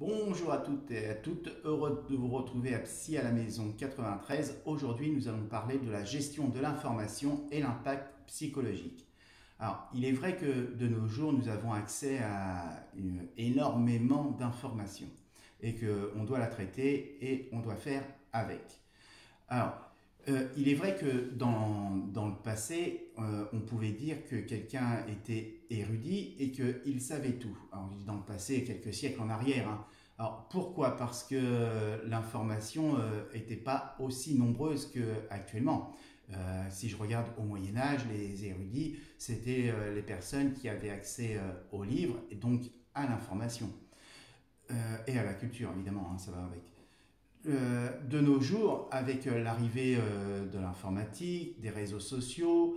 Bonjour à toutes et à toutes, heureux de vous retrouver à Psy à la maison 93. Aujourd'hui, nous allons parler de la gestion de l'information et l'impact psychologique. Alors, il est vrai que de nos jours, nous avons accès à énormément d'informations et qu'on doit la traiter et on doit faire avec. Alors, il est vrai que dans le passé, on pouvait dire que quelqu'un était érudit et qu'il savait tout. Alors, je dis dans le passé, quelques siècles en arrière, hein. Alors, pourquoi? Parce que l'information n'était pas aussi nombreuse qu'actuellement. Si je regarde au Moyen Âge, les érudits, c'était les personnes qui avaient accès aux livres et donc à l'information. Et à la culture, évidemment, hein, ça va avec. De nos jours, avec l'arrivée de l'informatique, des réseaux sociaux,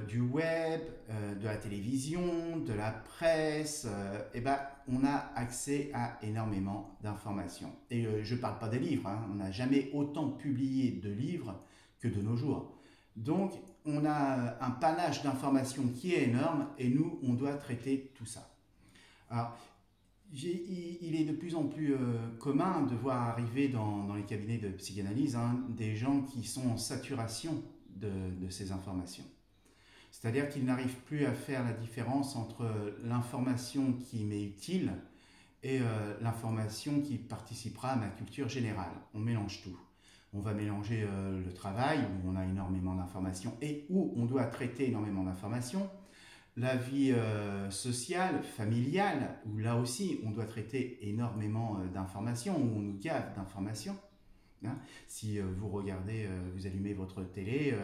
du web, de la télévision, de la presse, eh ben, on a accès à énormément d'informations. Et je ne parle pas des livres, hein, on n'a jamais autant publié de livres que de nos jours. Donc, on a un panache d'informations qui est énorme et nous, on doit traiter tout ça. Alors, il est de plus en plus commun de voir arriver dans les cabinets de psychanalyse, hein, des gens qui sont en saturation de ces informations. C'est-à-dire qu'ils n'arrivent plus à faire la différence entre l'information qui m'est utile et l'information qui participera à ma culture générale. On mélange tout. On va mélanger le travail, où on a énormément d'informations et où on doit traiter énormément d'informations, la vie sociale, familiale, où là aussi on doit traiter énormément d'informations, où on nous gave d'informations. Hein. Si vous regardez, vous allumez votre télé,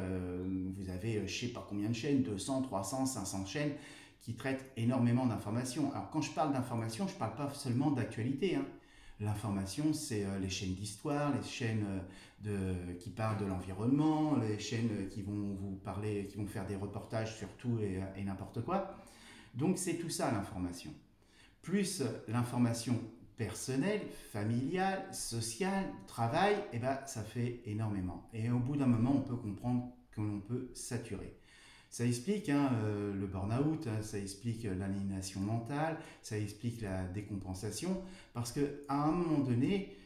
vous avez je ne sais pas combien de chaînes, 200, 300, 500 chaînes qui traitent énormément d'informations. Alors quand je parle d'informations, je ne parle pas seulement d'actualité, hein. L'information, c'est les chaînes d'histoire, les chaînes qui parlent de l'environnement, les chaînes qui vont vous parler, qui vont faire des reportages sur tout et n'importe quoi. Donc c'est tout ça l'information. Plus l'information personnelle, familiale, sociale, travail, et ben, ça fait énormément. Et au bout d'un moment, on peut comprendre que l'on peut saturer. Ça explique hein, le burn-out, hein, ça explique l'aliénation mentale, ça explique la décompensation, parce qu'à un moment donné,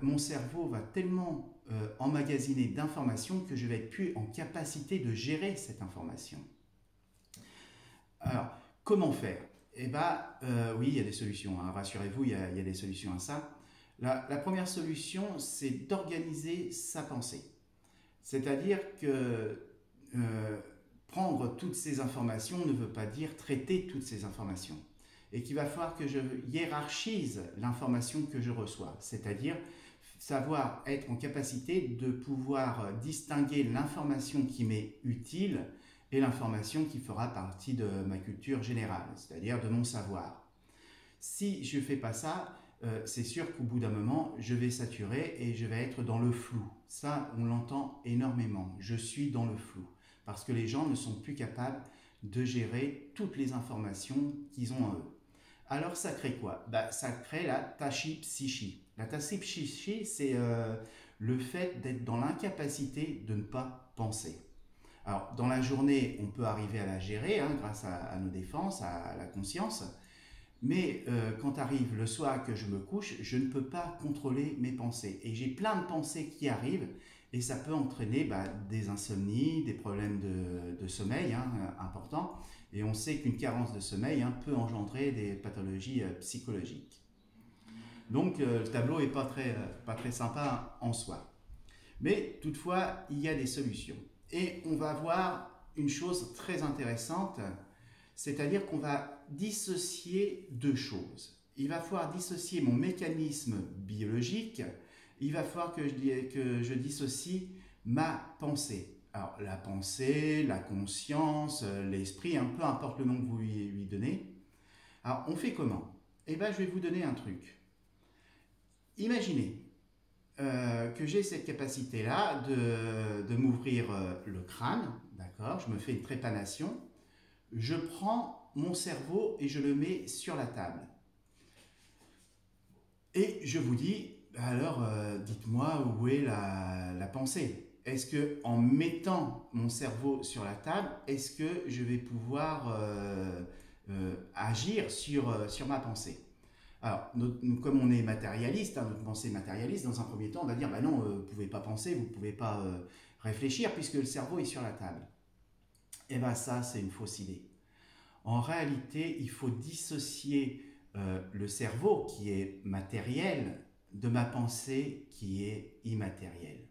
mon cerveau va tellement emmagasiner d'informations que je vais être plus en capacité de gérer cette information. Alors, comment faire? Eh bien, oui, il y a des solutions, hein, rassurez-vous, il y a des solutions à ça. La première solution, c'est d'organiser sa pensée. C'est-à-dire que prendre toutes ces informations ne veut pas dire traiter toutes ces informations. Et qu'il va falloir que je hiérarchise l'information que je reçois. C'est-à-dire savoir être en capacité de pouvoir distinguer l'information qui m'est utile et l'information qui fera partie de ma culture générale, c'est-à-dire de mon savoir. Si je ne fais pas ça, c'est sûr qu'au bout d'un moment, je vais saturer et je vais être dans le flou. Ça, on l'entend énormément. Je suis dans le flou. Parce que les gens ne sont plus capables de gérer toutes les informations qu'ils ont en eux. Alors ça crée quoi? Ça crée la tachypsychie. La tachypsychie, c'est le fait d'être dans l'incapacité de ne pas penser. Alors dans la journée, on peut arriver à la gérer hein, grâce à nos défenses, à la conscience. Mais quand arrive le soir que je me couche, je ne peux pas contrôler mes pensées. Et j'ai plein de pensées qui arrivent et ça peut entraîner des insomnies, des problèmes de sommeil hein, importants. Et on sait qu'une carence de sommeil hein, peut engendrer des pathologies psychologiques. Donc le tableau n'est pas très sympa en soi. Mais toutefois, il y a des solutions. Et on va voir une chose très intéressante, c'est-à-dire qu'on va dissocier deux choses. Il va falloir dissocier mon mécanisme biologique, il va falloir que je dissocie ma pensée. Alors la pensée, la conscience, l'esprit, hein, peu importe le nom que vous lui donnez. Alors on fait comment? Eh bien je vais vous donner un truc. Imaginez que j'ai cette capacité-là de m'ouvrir le crâne, d'accord? Je me fais une trépanation. Je prends mon cerveau et je le mets sur la table. Et je vous dis, alors dites-moi où est la pensée. Est-ce que en mettant mon cerveau sur la table, est-ce que je vais pouvoir agir sur ma pensée? Alors, comme on est matérialiste, hein, notre pensée matérialiste, dans un premier temps, on va dire, bah non, vous ne pouvez pas penser, vous ne pouvez pas réfléchir, puisque le cerveau est sur la table. Et bien ça, c'est une fausse idée. En réalité, il faut dissocier le cerveau, qui est matériel, de ma pensée, qui est immatérielle.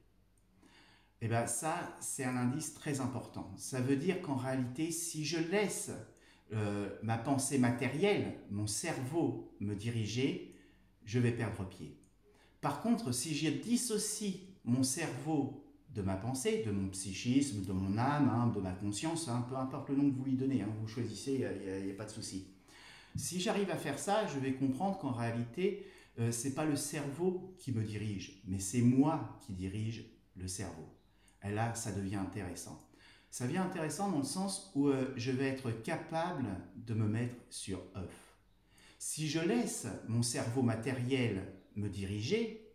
Et bien ça, c'est un indice très important. Ça veut dire qu'en réalité, si je laisse ma pensée matérielle, mon cerveau me diriger, je vais perdre pied. Par contre, si je dissocie mon cerveau de ma pensée, de mon psychisme, de mon âme, hein, de ma conscience, hein, peu importe le nom que vous lui donnez, hein, vous choisissez, il n'y a pas de souci. Si j'arrive à faire ça, je vais comprendre qu'en réalité, ce n'est pas le cerveau qui me dirige, mais c'est moi qui dirige le cerveau. Et là, ça devient intéressant. Ça devient intéressant dans le sens où je vais être capable de me mettre sur off. Si je laisse mon cerveau matériel me diriger,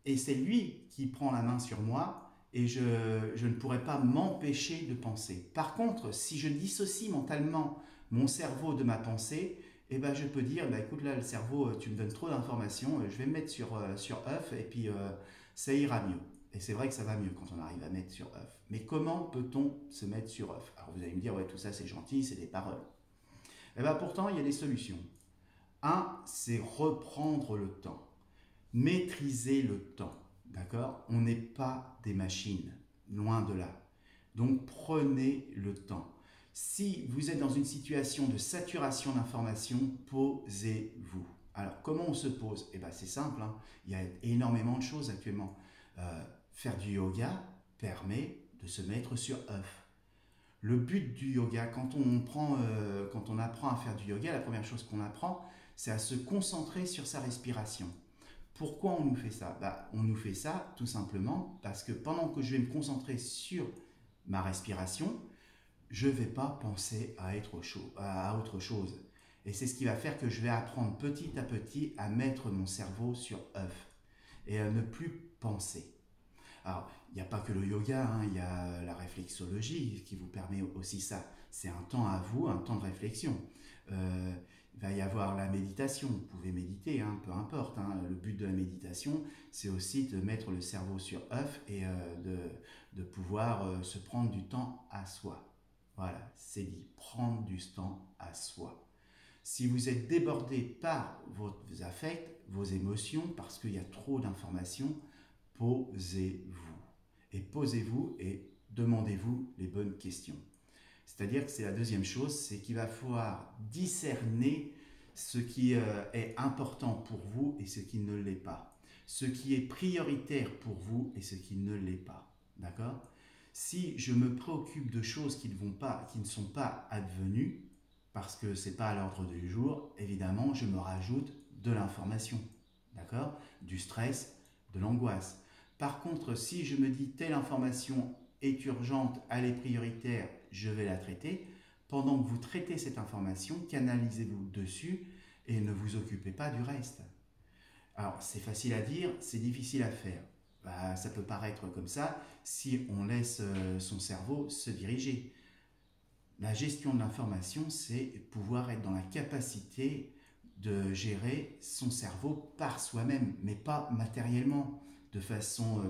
et c'est lui qui prend la main sur moi, et je ne pourrai pas m'empêcher de penser. Par contre, si je dissocie mentalement mon cerveau de ma pensée, eh ben, je peux dire, bah, écoute là, le cerveau, tu me donnes trop d'informations, je vais me mettre sur off, et puis ça ira mieux. Et c'est vrai que ça va mieux quand on arrive à mettre sur off. Mais comment peut-on se mettre sur off? Alors vous allez me dire, ouais, tout ça c'est gentil, c'est des paroles. Eh bien pourtant, il y a des solutions. Un, c'est reprendre le temps. Maîtriser le temps. D'accord? On n'est pas des machines, loin de là. Donc prenez le temps. Si vous êtes dans une situation de saturation d'informations, posez-vous. Alors comment on se pose? Eh bien c'est simple, hein. Il y a énormément de choses actuellement. Faire du yoga permet de se mettre sur off. Le but du yoga, quand on apprend à faire du yoga, la première chose qu'on apprend, c'est à se concentrer sur sa respiration. Pourquoi on nous fait ça? On nous fait ça tout simplement parce que pendant que je vais me concentrer sur ma respiration, je ne vais pas penser à autre chose. Et c'est ce qui va faire que je vais apprendre petit à petit à mettre mon cerveau sur off et à ne plus penser. Alors, il n'y a pas que le yoga, hein, il y a la réflexologie qui vous permet aussi ça. C'est un temps à vous, un temps de réflexion. Il va y avoir la méditation, vous pouvez méditer, hein, peu importe. Hein. Le but de la méditation, c'est aussi de mettre le cerveau sur off et de pouvoir se prendre du temps à soi. Voilà, c'est dit, prendre du temps à soi. Si vous êtes débordé par vos affects, vos émotions, parce qu'il y a trop d'informations, posez-vous. Et posez-vous et demandez-vous les bonnes questions. C'est-à-dire que c'est la deuxième chose, c'est qu'il va falloir discerner ce qui est important pour vous et ce qui ne l'est pas. Ce qui est prioritaire pour vous et ce qui ne l'est pas. D'accord? Si je me préoccupe de choses qui ne sont pas advenues, parce que ce n'est pas à l'ordre du jour, évidemment, je me rajoute de l'information. D'accord? Du stress, de l'angoisse. Par contre, si je me dis telle information est urgente, elle est prioritaire, je vais la traiter, pendant que vous traitez cette information, canalisez-vous dessus et ne vous occupez pas du reste. Alors, c'est facile à dire, c'est difficile à faire. Ça peut paraître comme ça si on laisse son cerveau se diriger. La gestion de l'information, c'est pouvoir être dans la capacité de gérer son cerveau par soi-même, mais pas matériellement, de façon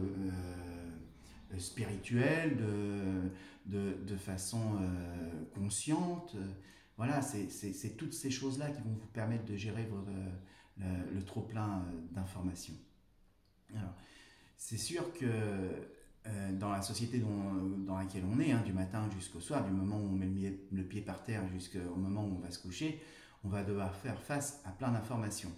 spirituelle, de façon consciente. Voilà, c'est toutes ces choses-là qui vont vous permettre de gérer le trop-plein d'informations. Alors, c'est sûr que dans la société dans laquelle on est, hein, du matin jusqu'au soir, du moment où on met le pied par terre jusqu'au moment où on va se coucher, on va devoir faire face à plein d'informations.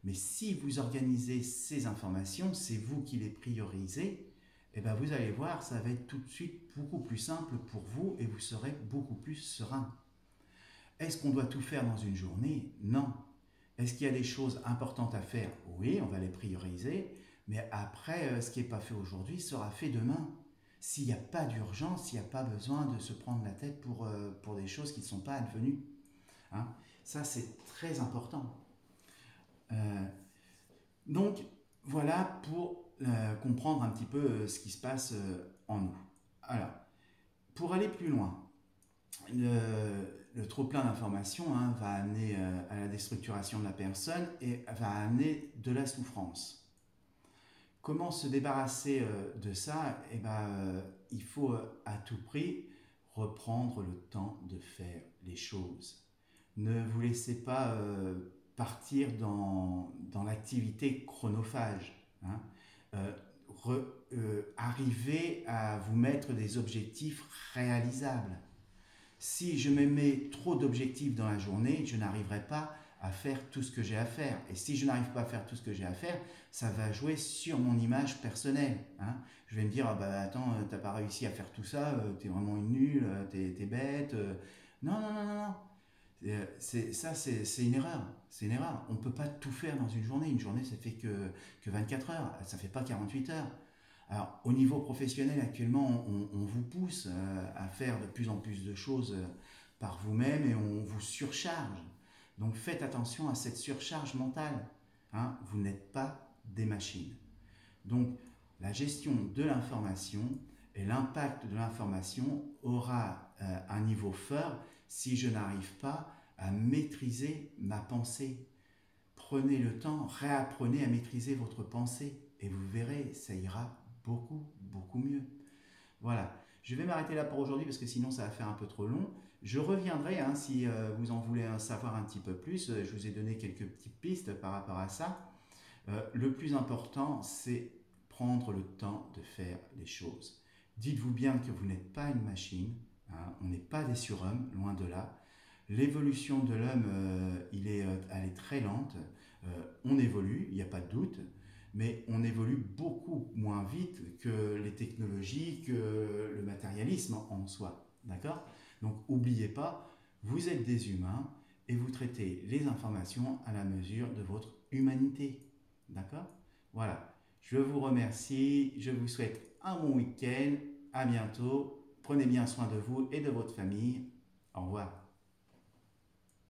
Mais si vous organisez ces informations, c'est vous qui les priorisez, et ben vous allez voir, ça va être tout de suite beaucoup plus simple pour vous et vous serez beaucoup plus serein. Est-ce qu'on doit tout faire dans une journée? Non. Est-ce qu'il y a des choses importantes à faire? Oui, on va les prioriser. Mais après, ce qui n'est pas fait aujourd'hui sera fait demain. S'il n'y a pas d'urgence, s'il n'y a pas besoin de se prendre la tête pour des choses qui ne sont pas advenues. Hein? Ça, c'est très important. Donc, voilà pour comprendre un petit peu ce qui se passe en nous. Alors, pour aller plus loin, le trop-plein d'informations hein, va amener à la déstructuration de la personne et va amener de la souffrance. Comment se débarrasser de ça? Eh ben, il faut à tout prix reprendre le temps de faire les choses. Ne vous laissez pas partir dans l'activité chronophage. Hein. Euh, Arrivez à vous mettre des objectifs réalisables. Si je me mets trop d'objectifs dans la journée, je n'arriverai pas à faire tout ce que j'ai à faire. Et si je n'arrive pas à faire tout ce que j'ai à faire, ça va jouer sur mon image personnelle. Hein. Je vais me dire, ah bah attends, t'as pas réussi à faire tout ça, t'es vraiment une nulle, t'es bête. Non, non, non, non, non. C'est une erreur. C'est une erreur. On ne peut pas tout faire dans une journée. Une journée, ça fait que 24 heures. Ça ne fait pas 48 heures. Alors, au niveau professionnel, actuellement, on vous pousse à faire de plus en plus de choses par vous-même et on vous surcharge. Donc, faites attention à cette surcharge mentale. Hein. Vous n'êtes pas des machines. Donc, la gestion de l'information et l'impact de l'information aura un niveau fort si je n'arrive pas à maîtriser ma pensée. Prenez le temps, réapprenez à maîtriser votre pensée et vous verrez, ça ira beaucoup, beaucoup mieux. Voilà, je vais m'arrêter là pour aujourd'hui parce que sinon ça va faire un peu trop long. Je reviendrai hein, si vous en voulez savoir un petit peu plus. Je vous ai donné quelques petites pistes par rapport à ça. Le plus important, c'est prendre le temps de faire les choses. Dites-vous bien que vous n'êtes pas une machine, hein, on n'est pas des surhommes, loin de là. L'évolution de l'homme, elle est très lente. On évolue, il n'y a pas de doute, mais on évolue beaucoup moins vite que les technologies, que le matérialisme en soi. D'accord? Donc, n'oubliez pas, vous êtes des humains et vous traitez les informations à la mesure de votre humanité. D'accord? Voilà. Je vous remercie, je vous souhaite un bon week-end, à bientôt, prenez bien soin de vous et de votre famille. Au revoir.